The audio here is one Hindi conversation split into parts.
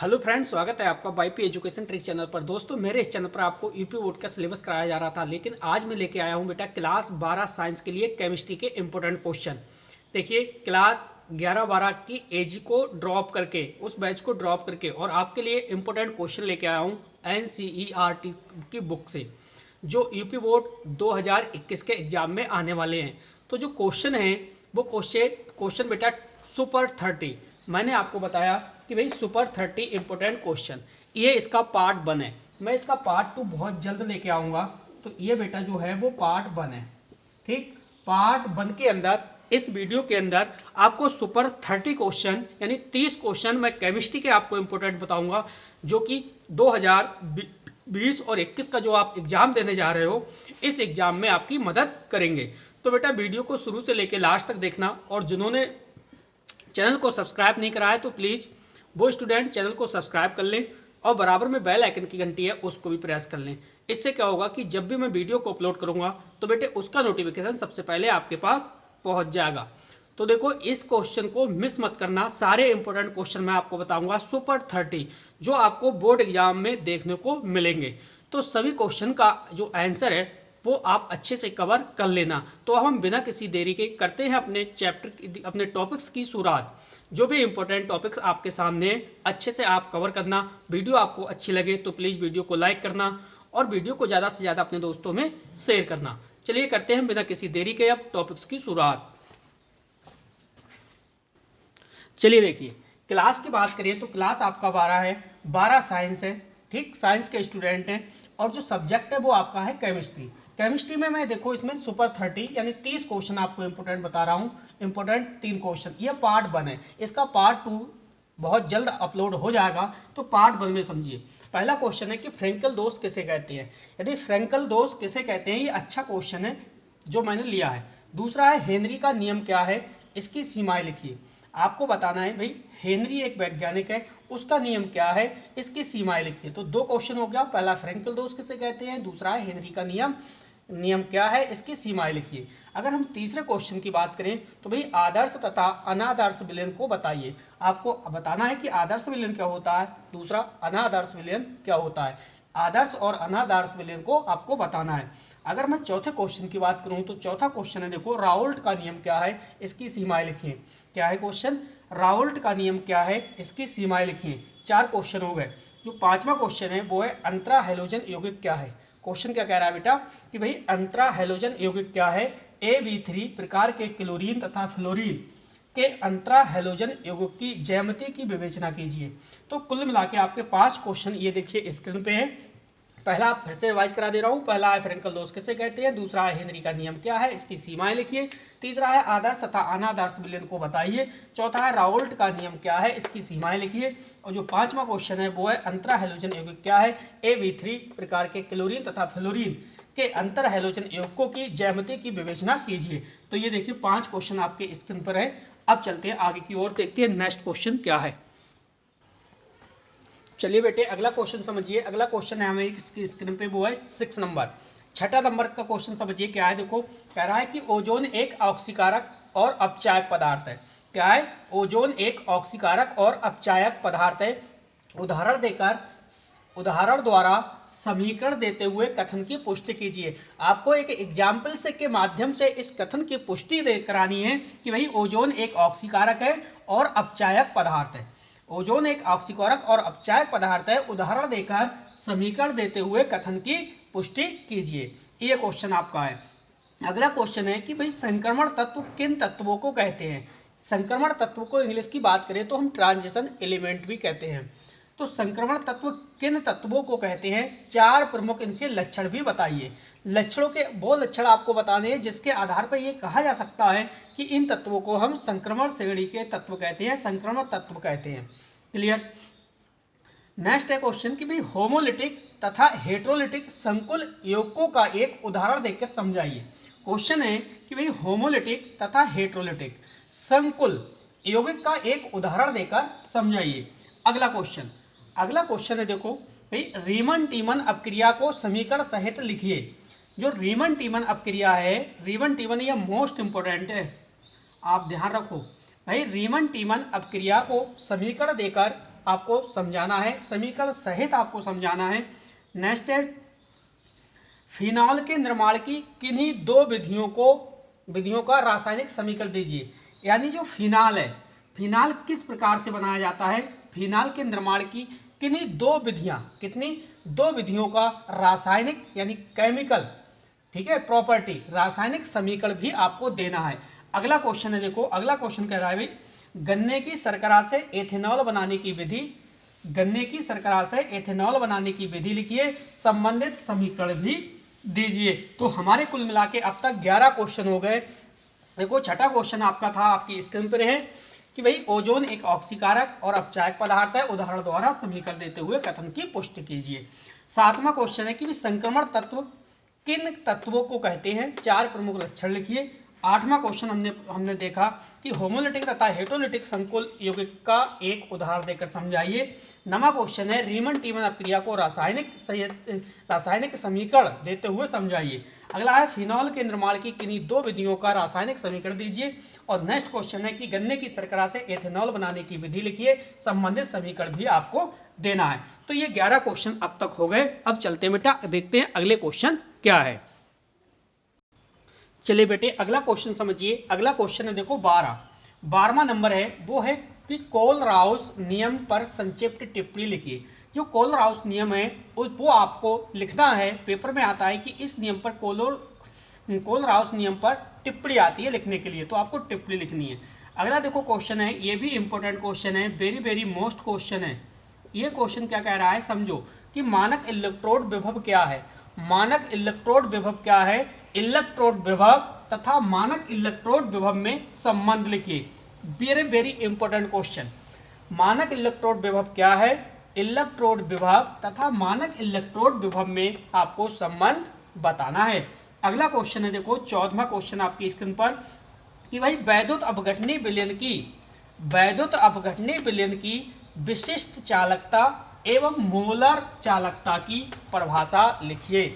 हेलो फ्रेंड्स, स्वागत है आपका वाईपी एजुकेशन ट्रिक चैनल पर। दोस्तों, मेरे इस चैनल पर आपको यूपी बोर्ड का सिलेबस कराया जा रहा था, लेकिन आज मैं लेके आया हूं बेटा क्लास 12 साइंस के लिए केमिस्ट्री के इंपॉर्टेंट क्वेश्चन। देखिए, क्लास 11-12 की एजी को ड्रॉप करके, उस बैच को ड्रॉप करके और आपके लिए इंपॉर्टेंट क्वेश्चन लेके आया हूँ एनसीईआरटी की बुक से, जो यूपी बोर्ड 2021 के एग्जाम में आने वाले हैं। तो जो क्वेश्चन है वो क्वेश्चन बेटा सुपर 30। मैंने आपको बताया कि भाई सुपर 30 इंपोर्टेंट क्वेश्चन, ये इसका पार्ट 1 है। मैं इसका पार्ट 2 बहुत जल्द लेके आऊंगा। तो ये बेटा जो है वो पार्ट 1 है, ठीक। पार्ट 1 के अंदर, इस वीडियो के अंदर आपको सुपर 30 क्वेश्चन यानी 30 क्वेश्चन मैं केमिस्ट्री के आपको इंपोर्टेंट बताऊंगा, जो कि 2020 और 21 का जो आप एग्जाम देने जा रहे हो, इस एग्जाम में आपकी मदद करेंगे। तो बेटा वीडियो को शुरू से लेकर लास्ट तक देखना, और जिन्होंने चैनल को सब्सक्राइब नहीं कराया तो प्लीज़ वो स्टूडेंट चैनल को सब्सक्राइब कर लें और बराबर में बेल आइकन की घंटी है उसको भी प्रेस कर लें। इससे क्या होगा कि जब भी मैं वीडियो को अपलोड करूंगा तो बेटे उसका नोटिफिकेशन सबसे पहले आपके पास पहुंच जाएगा। तो देखो, इस क्वेश्चन को मिस मत करना। सारे इंपॉर्टेंट क्वेश्चन मैं आपको बताऊंगा सुपर 30, जो आपको बोर्ड एग्जाम में देखने को मिलेंगे। तो सभी क्वेश्चन का जो आंसर है वो आप अच्छे से कवर कर लेना। तो हम बिना किसी देरी के करते हैं अपने चैप्टर, अपने टॉपिक्स की शुरुआत। जो भी इंपॉर्टेंट टॉपिक्स आपके सामने अच्छे से आप कवर करना। वीडियो आपको अच्छी लगे तो प्लीज़ वीडियो को लाइक करना और वीडियो को ज़्यादा से ज़्यादा अपने दोस्तों में शेयर करना। चलिए करते हैं बिना किसी देरी के अब टॉपिक्स की शुरुआत। चलिए देखिए, क्लास की बात करिए तो क्लास आपका 12 है, 12 साइंस है, ठीक। साइंस के स्टूडेंट हैं और जो सब्जेक्ट है वो आपका है केमिस्ट्री। केमिस्ट्री में मैं देखो इसमें सुपर 30 यानी 30 क्वेश्चन आपको इंपोर्टेंट बता रहा हूँ। इंपोर्टेंट 3 क्वेश्चन, ये पार्ट 1 है। इसका पार्ट 2 बहुत जल्द अपलोड हो जाएगा। तो पार्ट 1 में समझिए। पहला क्वेश्चन है कि फ्रेंकल दोष किसे कहते हैं। यदि फ्रेंकल दोष किसे कहते हैं, ये अच्छा क्वेश्चन है जो मैंने लिया है। दूसरा है हेनरी का नियम क्या है, इसकी सीमाएं लिखिए। आपको बताना है भाई, हेनरी एक वैज्ञानिक है, उसका नियम क्या है, इसकी सीमाएं लिखिए। तो 2 क्वेश्चन हो गया। पहला फ्रेंकल दोष किसे कहते हैं, दूसरा है हेनरी का नियम क्या है, इसकी सीमाएं लिखिए। अगर हम तीसरे क्वेश्चन की बात करें तो भाई आदर्श तथा अनादर्श विलयन को बताइए। आपको बताना है कि आदर्श विलयन क्या होता है, दूसरा अनादर्श विलयन क्या होता है। आदर्श और अनादर्श विलयन को आपको बताना है। अगर मैं चौथे क्वेश्चन की बात करूं तो चौथा क्वेश्चन है, देखो राउल्ट का नियम क्या है, इसकी सीमाएं लिखिए। क्या है क्वेश्चन, राउल्ट का नियम क्या है, इसकी सीमाएं लिखिए। 4 क्वेश्चन हो गए। जो 5वां क्वेश्चन है वो है अंतरा हैलोजन यौगिक क्या है। क्वेश्चन क्या कह रहा है बेटा कि भाई अंतरा हैलोजन यौगिक क्या है। AB3 प्रकार के क्लोरीन तथा फ्लोरीन के अंतरा हैलोजन यौगिक की ज्यामिति की विवेचना कीजिए। तो कुल मिला के आपके 5 क्वेश्चन ये देखिए स्क्रीन पे है। पहला फिर से रिवाइज करा दे रहा हूं। पहला है फ्रेंकल दोष किसे कहते हैं, दूसरा है हेनरी का नियम क्या है, इसकी सीमाएं लिखिए। तीसरा है आदर्श तथा अनादर्श विलयन को बताइए। चौथा है राउल्ट का नियम क्या है, इसकी सीमाएं लिखिए। और जो 5वां क्वेश्चन है वो है अंतरा हैलोजन यौगिक क्या है। AB3 प्रकार के क्लोरीन तथा फ्लोरीन के अंतर हैलोजन यौगिकों की ज्यामिति की विवेचना कीजिए। तो ये देखिए 5 क्वेश्चन आपके स्क्रीन पर है। अब चलते हैं आगे की ओर, देखते हैं नेक्स्ट क्वेश्चन क्या है। चलिए बेटे अगला क्वेश्चन समझिए। अगला क्वेश्चन है हमें इसकी स्क्रीन पे, वो है 6 नंबर। 6ठा नंबर का क्वेश्चन समझिए क्या है। देखो कह रहा है कि ओजोन एक ऑक्सीकारक और अपचायक पदार्थ है। क्या है, ओजोन एक ऑक्सीकारक और अपचायक पदार्थ है। उदाहरण द्वारा समीकरण देते हुए कथन की पुष्टि कीजिए। आपको एक एग्जाम्पल से के माध्यम से इस कथन की पुष्टि करानी है कि भाई ओजोन एक ऑक्सीकारक है और अपचायक पदार्थ है। ओजोन एक ऑक्सीकारक और अपचायक पदार्थ है, उदाहरण देकर समीकरण देते हुए कथन की पुष्टि कीजिए। ये क्वेश्चन आपका है। अगला क्वेश्चन है कि भाई संक्रमण तत्व किन तत्वों को कहते हैं। संक्रमण तत्व को इंग्लिश की बात करें तो हम ट्रांजिशन एलिमेंट भी कहते हैं। तो संक्रमण तत्व किन तत्वों को कहते हैं, 4 प्रमुख इनके लक्षण भी बताइए। लक्षणों के वो लक्षण आपको बताने हैं जिसके आधार पर यह कहा जा सकता है कि इन तत्वों को हम संक्रमण श्रेणी के तत्व कहते हैं, संक्रमण तत्व कहते हैं। क्लियर। नेक्स्ट है क्वेश्चन कि भाई होमोलिटिक तथा हेट्रोलिटिक संकुल यौगिकों का एक उदाहरण देकर समझाइए। क्वेश्चन है कि भाई होमोलिटिक तथा हेट्रोलिटिक संकुल यौगिक का एक उदाहरण देकर समझाइए। अगला क्वेश्चन है, देखो भाई रीमन टीमन अपक्रिया को समीकरण सहित लिखिए। जो रीमन टीमन अपक्रिया है, रीमन टीमन ये मोस्ट इंपोर्टेंट है, आप ध्यान रखो। भाई रीमन टीमन अपक्रिया को समीकरण देकर आपको समझाना है, समीकरण सहित आपको समझाना है। नेक्स्ट है, फिनॉल के निर्माण की किन्हीं दो विधियों का रासायनिक समीकरण दीजिए। यानी जो फिनाल है, फिनाल किस प्रकार से बनाया जाता है, फिनाल के निर्माण की किन्हीं दो विधियों का रासायनिक यानी केमिकल, ठीक है, प्रॉपर्टी, रासायनिक समीकरण भी आपको देना है। अगला क्वेश्चन है, देखो अगला क्वेश्चन कह रहा है भाई, गन्ने की शर्करा से एथेनॉल बनाने की विधि, गन्ने की शर्करा से एथेनॉल बनाने की विधि लिखिए, संबंधित समीकरण भी दीजिए। तो हमारे कुल मिला के अब तक 11 क्वेश्चन हो गए। देखो छठा क्वेश्चन आपका था, आपकी स्क्रीन पर है कि भाई ओजोन एक ऑक्सीकारक और अपचायक पदार्थ है, उदाहरण द्वारा समीकरण देते हुए कथन की पुष्टि कीजिए। सातवां क्वेश्चन है कि संक्रमण तत्व किन तत्वों को कहते हैं, 4 प्रमुख लक्षण लिखिए। आठवां क्वेश्चन हमने देखा कि होमोलिटिक तथा हेटेरोलिटिक संकुल यौगिक का एक उदाहरण देकर समझाइए। नवा क्वेश्चन है, रीमन टीमन अपक्रिया को रासायनिक समीकरण देते हुए समझाइए। अगला है, फिनॉल के निर्माण की किन्हीं दो विधियों का रासायनिक समीकरण दीजिए। और नेक्स्ट क्वेश्चन है कि गन्ने की शर्करा से एथेनॉल बनाने की विधि लिखिए, संबंधित समीकरण भी आपको देना है। तो ये 11 क्वेश्चन अब तक हो गए। अब चलते हैं बेटा, देखते हैं अगले क्वेश्चन क्या है। चलिए बेटे अगला क्वेश्चन समझिए। अगला क्वेश्चन है देखो 12वां नंबर है, वो है कि कोलराउस नियम पर संक्षिप्त टिप्पणी लिखिए। जो कोलराउस नियम है वो आपको लिखना है, पेपर में आता है कि इस नियम पर कोलराउस नियम पर टिप्पणी आती है लिखने के लिए, तो आपको टिप्पणी लिखनी है। अगला देखो क्वेश्चन है, ये भी इंपॉर्टेंट क्वेश्चन है, वेरी वेरी मोस्ट क्वेश्चन है। ये क्वेश्चन क्या कह रहा है, समझो कि मानक इलेक्ट्रोड विभव क्या है। मानक इलेक्ट्रोड विभव क्या है, इलेक्ट्रोड विभव तथा मानक इलेक्ट्रोड विभव में संबंध लिखिए। Very very important question. मानक इलेक्ट्रोड विभव क्या है, इलेक्ट्रोड विभव तथा मानक इलेक्ट्रोड विभव में आपको संबंध बताना है। अगला क्वेश्चन है देखो 14वां क्वेश्चन आपकी स्क्रीन पर कि भाई वैद्युत अपघटनीय विलयन की विशिष्ट चालकता एवं मोलर चालकता की परिभाषा लिखिए।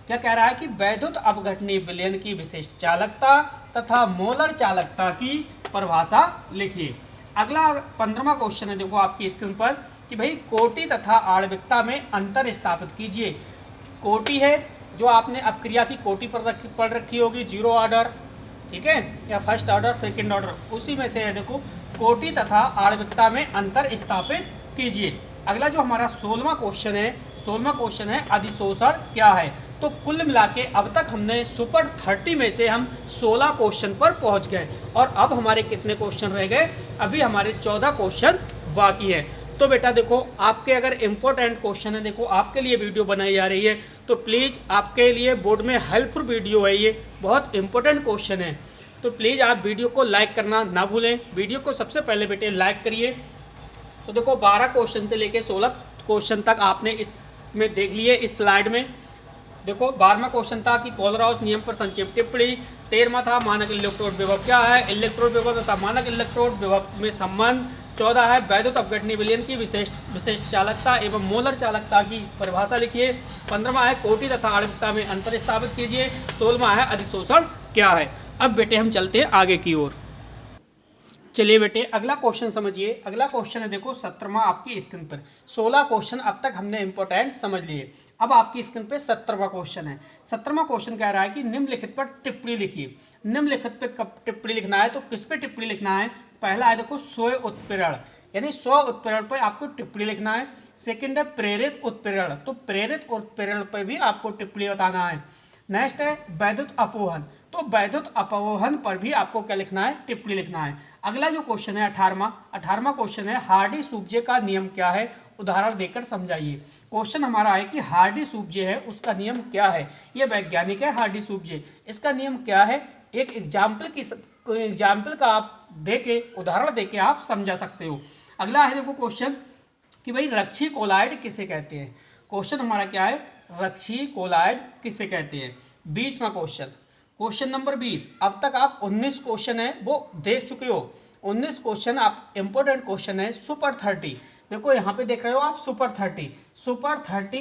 क्या कह रहा है कि वैद्युत अपघटनीय विलयन की विशिष्ट चालकता तथा मोलर चालकता की परिभाषा लिखिए। अगला 15वां क्वेश्चन है देखो आपकी स्क्रीन पर कि भाई कोटि तथा आणविकता में अंतर स्थापित कीजिए। कोटि है जो आपने अपक्रिया की कोटि पर पढ़ रखी होगी, 0 ऑर्डर, ठीक है, या फर्स्ट ऑर्डर सेकंड ऑर्डर, उसी में से है देखो कोटि तथा आणविकता में अंतर स्थापित कीजिए। अगला जो हमारा 16वां क्वेश्चन है अधिशोषण क्या है। तो कुल मिला के अब तक हमने सुपर 30 में से हम 16 क्वेश्चन पर पहुंच गए और अब हमारे कितने क्वेश्चन रह गए, अभी हमारे 14 क्वेश्चन बाकी है। तो बेटा देखो आपके अगर इंपॉर्टेंट क्वेश्चन है, देखो आपके लिए वीडियो बनाई जा रही है, तो प्लीज़ आपके लिए बोर्ड में हेल्पफुल वीडियो है, ये बहुत इंपॉर्टेंट क्वेश्चन है, तो प्लीज़ आप वीडियो को लाइक करना ना भूलें। वीडियो को सबसे पहले बेटे लाइक करिए। तो देखो 12 क्वेश्चन से लेके 16 क्वेश्चन तक आपने इसमें देख लिए। इस स्लाइड में देखो 12वां क्वेश्चन था कि कोलराउस नियम पर संक्षिप्त टिप्पणी, 13वां था मानक इलेक्ट्रोड विभव क्या है, इलेक्ट्रोड विभव तथा मानक इलेक्ट्रोड विभव में संबंध, 14 है वैद्युत अपघटनीय विलयन की विशिष्ट चालकता एवं मोलर चालकता की परिभाषा लिखिए, 15वां है कोटि तथा आणविकता में अंतर स्थापित कीजिए, 16वां है अधिशोषण क्या है। अब बेटे हम चलते हैं आगे की ओर। चलिए बेटे अगला क्वेश्चन समझिए। अगला क्वेश्चन है देखो 17वां आपकी स्क्रीन पर। 16 क्वेश्चन अब तक हमने इंपॉर्टेंट समझ लिए, अब आपकी स्क्रीन पे 17वां क्वेश्चन है। 17वां क्वेश्चन कह रहा है कि निम्नलिखित पर टिप्पणी लिखिए। निम्नलिखित पे कब टिप्पणी लिखना है, तो किस पे टिप्पणी लिखना है, पहला है देखो स्व उत्प्रेरण, यानी स्व उत्प्रेरण पर आपको टिप्पणी लिखना है। सेकंड है प्रेरित उत्प्रेरण, तो प्रेरित उत्प्रेरण पर भी आपको टिप्पणी बताना है। नेक्स्ट है वैद्युत अपवहन, तो वैद्युत अपवहन पर भी आपको क्या लिखना है, टिप्पणी लिखना है। अगला जो क्वेश्चन है 18वां क्वेश्चन है हार्डी-सूबजे का नियम क्या है, उदाहरण देकर समझाइए। क्वेश्चन हमारा है कि हार्डी-सूबजे है उसका नियम क्या है, ये वैज्ञानिक है हार्डी-सूबजे, इसका नियम क्या है, एक एग्जाम्पल का आप देके उदाहरण देके आप समझा सकते हो। अगला है देखो क्वेश्चन कि भाई रक्षी कोलाइड किसे कहते हैं। क्वेश्चन हमारा क्या है, रक्षी कोलाइड किसे कहते हैं। 20वां क्वेश्चन नंबर 20। अब तक आप 19 क्वेश्चन है वो देख चुके हो। 19 क्वेश्चन आप इंपोर्टेंट क्वेश्चन है सुपर 30, देखो यहाँ पे देख रहे हो आप सुपर 30,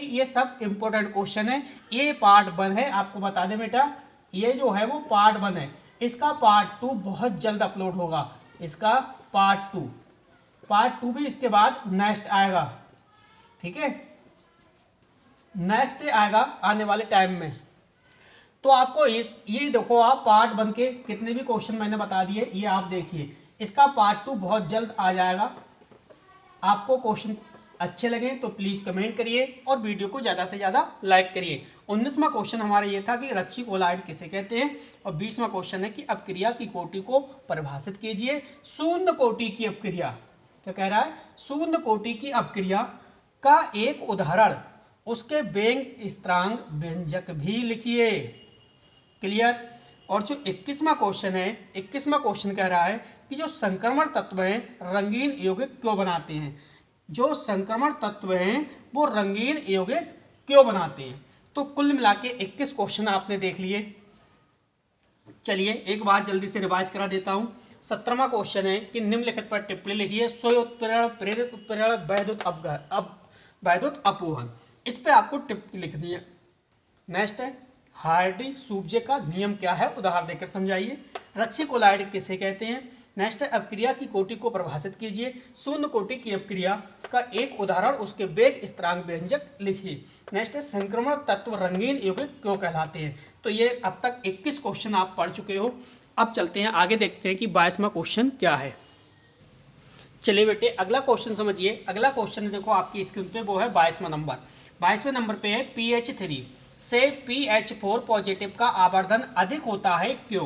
ये सब इंपोर्टेंट क्वेश्चन है। ये पार्ट 1 है, आपको बता दें बेटा ये जो है वो पार्ट 1 है, इसका पार्ट 2 बहुत जल्द अपलोड होगा, इसका पार्ट 2 पार्ट 2 भी इसके बाद नेक्स्ट आएगा, ठीक है, नेक्स्ट आएगा आने वाले टाइम में। तो आपको ये देखो, आप पार्ट 1 के कितने भी क्वेश्चन मैंने बता दिए, ये आप देखिए, इसका पार्ट 2 बहुत जल्द आ जाएगा। आपको क्वेश्चन अच्छे लगे तो प्लीज कमेंट करिए और वीडियो को ज्यादा से ज्यादा लाइक करिए। 19वां क्वेश्चन हमारा ये था कि रक्षी कोलाइड किसे कहते हैं, और 20वां क्वेश्चन है कि अपक्रिया की कोटि को परिभाषित कीजिए। शून्य कोटि की अपक्रिया, क्या कह रहा है, शून्य कोटि की अपक्रिया का एक उदाहरण, उसके वेग स्थिरांक व्यंजक भी लिखिए। क्लियर। और जो 21वां क्वेश्चन है, 21वां क्वेश्चन कह रहा है कि जो संक्रमण तत्व हैं रंगीन यौगिक क्यों बनाते हैं, जो संक्रमण तत्व हैं वो रंगीन यौगिक क्यों बनाते हैं। तो कुल मिला के 21 क्वेश्चन आपने देख लिए। चलिए एक बार जल्दी से रिवाइज करा देता हूं। 17वां क्वेश्चन है कि निम्नलिखित पर टिप्पणी लिखिए। स्वयं उत्प्रेरण, प्रेरित उत्प्रेरण, वैद्युत अपवहन, इस पे आपको टिप्पणी लिखनी है। नेक्स्ट है हार्डी सूबजे का नियम क्या है, उदाहरण देकर समझाइए। रक्षी कोलाइड किसे कहते हैं। नेक्स्ट है अपक्रिया की कोटि को परिभाषित कीजिए। शून्य कोटि की अपक्रिया का एक उदाहरण, उसके वेग स्थिरांक व्यंजक लिखिए। नेक्स्ट है संक्रमण तत्व रंगीन यौगिक क्यों कहलाते हैं। तो ये अब तक 21 क्वेश्चन आप पढ़ चुके हो। अब चलते हैं आगे, देखते हैं कि 22वां क्वेश्चन क्या है। चलिए बेटे अगला क्वेश्चन समझिए। अगला क्वेश्चन देखो आपकी स्क्रीन पे, वो है 22वां नंबर। 22वें नंबर पे है pH3 से pH4 पॉजिटिव का आवर्धन अधिक होता है क्यों,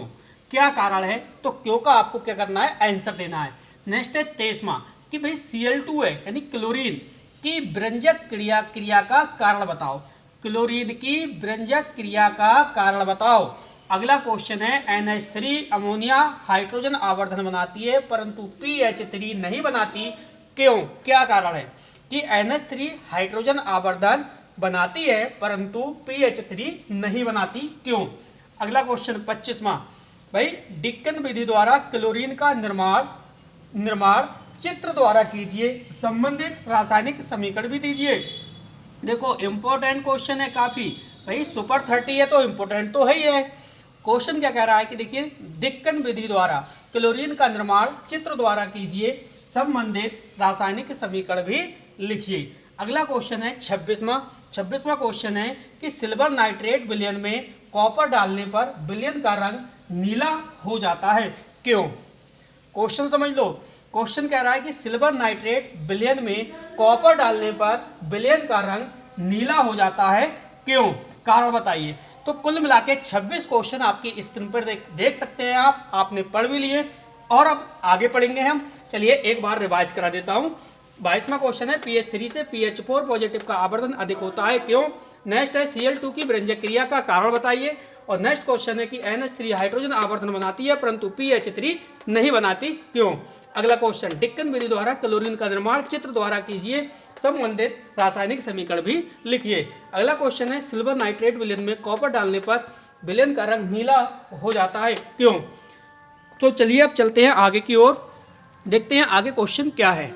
क्या कारण है। तो क्यों का आपको क्या करना है, आंसर देना है। नेक्स्ट है 23वां कि भाई Cl2 है यानी क्लोरीन की व्यंजक क्रिया का कारण बताओ। क्लोरीन की व्यंजक क्रिया का कारण बताओ। अगला क्वेश्चन है NH3 अमोनिया हाइड्रोजन आवर्धन बनाती है परंतु pH3 नहीं बनाती क्यों, क्या कारण है कि NH3 हाइड्रोजन आवर्धन बनाती है परंतु pH3 नहीं बनाती क्यों। अगला क्वेश्चन 25वां, भाई डिक्कन विधि द्वारा क्लोरीन का निर्माण चित्र द्वारा कीजिए, संबंधित रासायनिक समीकरण भी दीजिए। देखो इंपॉर्टेंट क्वेश्चन है काफी, भाई सुपर 30 है तो इंपॉर्टेंट तो है ही है। क्वेश्चन क्या कह रहा है कि देखिए डिक्कन विधि द्वारा क्लोरीन का निर्माण चित्र द्वारा कीजिए, संबंधित रासायनिक समीकरण भी लिखिए। अगला क्वेश्चन है 26वां क्वेश्चन है कि सिल्वर नाइट्रेट विलयन में कॉपर डालने पर विलयन का रंग नीला हो जाता है क्यों। क्वेश्चन समझ लो, क्वेश्चन कह रहा है कि सिल्वर नाइट्रेट विलयन में कॉपर डालने पर विलयन का रंग नीला हो जाता है क्यों, कारण बताइए। तो कुल मिला के 26 क्वेश्चन आपकी स्क्रीन पर देख सकते हैं आप, आपने पढ़ भी लिए और अब आगे पढ़ेंगे हम। चलिए एक बार रिवाइज करा देता हूं। 22वां क्वेश्चन है pH3 से pH4 पॉजिटिव का आवर्धन अधिक होता है क्यों। नेक्स्ट है Cl2 की व्यंजक क्रिया का कारण बताइए। और नेक्स्ट क्वेश्चन है कि NH3 हाइड्रोजन आवर्धन बनाती है परंतु pH3 नहीं बनाती क्यों। अगला क्वेश्चन डिक्कन विधि द्वारा क्लोरीन का निर्माण चित्र द्वारा कीजिए, संबंधित रासायनिक समीकरण भी लिखिए। अगला क्वेश्चन है सिल्वर नाइट्रेट विलयन में कॉपर डालने पर विलयन का रंग नीला हो जाता है क्यों। तो चलिए अब चलते हैं आगे की ओर, देखते हैं आगे क्वेश्चन क्या है।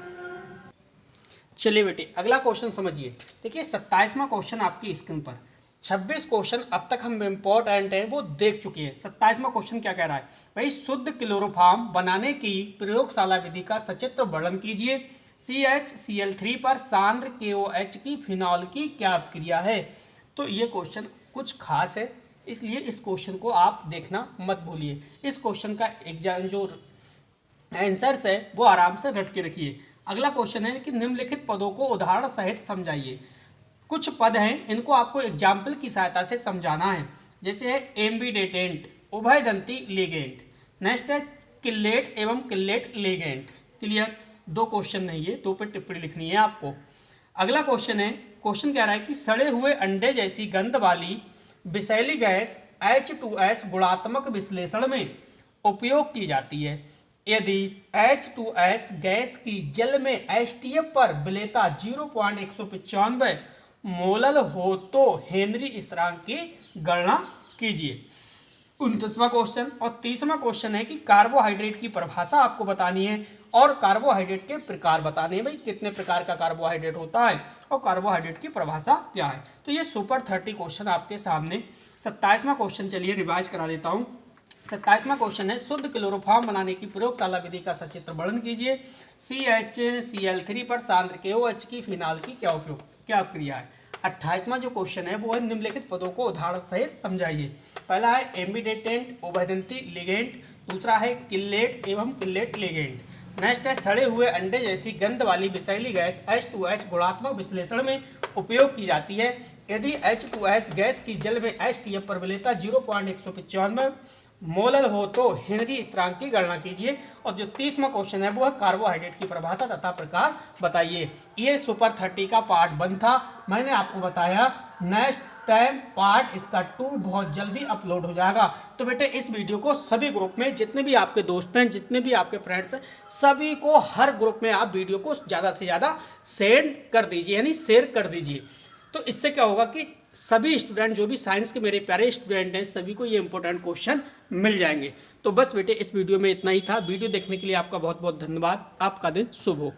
चलिए बेटे अगला क्वेश्चन समझिए। देखिए 27वां क्वेश्चन आपकी स्क्रीन पर। 26 क्वेश्चन अब तक हम इंपॉर्टेंट हैं वो देख चुके हैं। 27वां क्वेश्चन क्या कह रहा है, भाई शुद्ध क्लोरोफॉर्म बनाने की प्रयोगशाला विधि का सचित्र वर्णन कीजिए। CHCl3 पर सांद्र KOH की फिनॉल की क्या अपक्रिया है। तो ये क्वेश्चन कुछ खास है, इसलिए इस क्वेश्चन को आप देखना मत भूलिए। इस क्वेश्चन का एग्जाम जो आंसर्स है वो आराम से रट के रखिए। अगला क्वेश्चन है कि निम्नलिखित पदों को उदाहरण सहित समझाइए। कुछ पद हैं इनको आपको एग्जाम्पल की सहायता से समझाना है, जैसे है एम्बीडेटेंट, उभयदंती लिगेंड। नेक्स्ट है किल्लेट एवं किल्लेट लिगेंड। क्लियर, दो क्वेश्चन नहीं है, दो पे टिप्पणी लिखनी है आपको। अगला क्वेश्चन है, क्वेश्चन कह रहा है कि सड़े हुए अंडे जैसी गंध वाली विषैली गैस H2S गुणात्मक विश्लेषण में उपयोग की जाती है। यदि H2S गैस की जल में HTF पर विलेयता 0.195 मोलल हो तो हेनरी स्थिरांक की गणना कीजिए। 29वां क्वेश्चन और 30वां क्वेश्चन है कि कार्बोहाइड्रेट की परिभाषा आपको बतानी है और कार्बोहाइड्रेट के प्रकार बताने हैं, भाई कितने प्रकार का कार्बोहाइड्रेट होता है और कार्बोहाइड्रेट की परिभाषा क्या है। तो ये सुपर 30 क्वेश्चन आपके सामने। 27वां क्वेश्चन चलिए रिवाइज करा देता हूं। 27वां क्वेश्चन है, शुद्ध क्लोरोफॉर्म बनाने की प्रयोगशाला विधि का सचित्र वर्णन कीजिए। CHCl3 पर सांद्र KOH की फिनाल की क्या क्रिया है। 28वां जो क्वेश्चन है वो है, निम्नलिखित पदों को उदाहरण सहित समझाइए। पहला है एम्बिडेटेंट, उभयदंती लिगेंड, दूसरा है किल्लेट एवं किल्लेट लिगेंड। नेक्स्ट है, सड़े हुए अंडे जैसी गंध वाली विषैली गैस H2H गुणात्मक विश्लेषण में उपयोग की जाती है। यदि H2S गैस की जल में HTF प्रबलता 0.195 मोलर हो तो हेनरी स्थिरांक की गणना कीजिए। और जो 30वां क्वेश्चन है वो है, कार्बोहाइड्रेट की परिभाषा तथा प्रकार बताइए। ये सुपर 30 का पार्ट 1 था। मैंने आपको बताया नेक्स्ट टाइम पार्ट इसका 2 बहुत जल्दी अपलोड हो जाएगा। तो बेटे इस वीडियो को सभी ग्रुप में, जितने भी आपके दोस्त हैं, जितने भी आपके फ्रेंड्स हैं, सभी को हर ग्रुप में आप वीडियो को ज़्यादा से ज़्यादा सेंड कर दीजिए, यानी शेयर कर दीजिए। तो इससे क्या होगा कि सभी स्टूडेंट, जो भी साइंस के मेरे प्यारे स्टूडेंट हैं, सभी को ये इंपॉर्टेंट क्वेश्चन मिल जाएंगे। तो बस बेटे इस वीडियो में इतना ही था। वीडियो देखने के लिए आपका बहुत बहुत धन्यवाद। आपका दिन शुभ हो।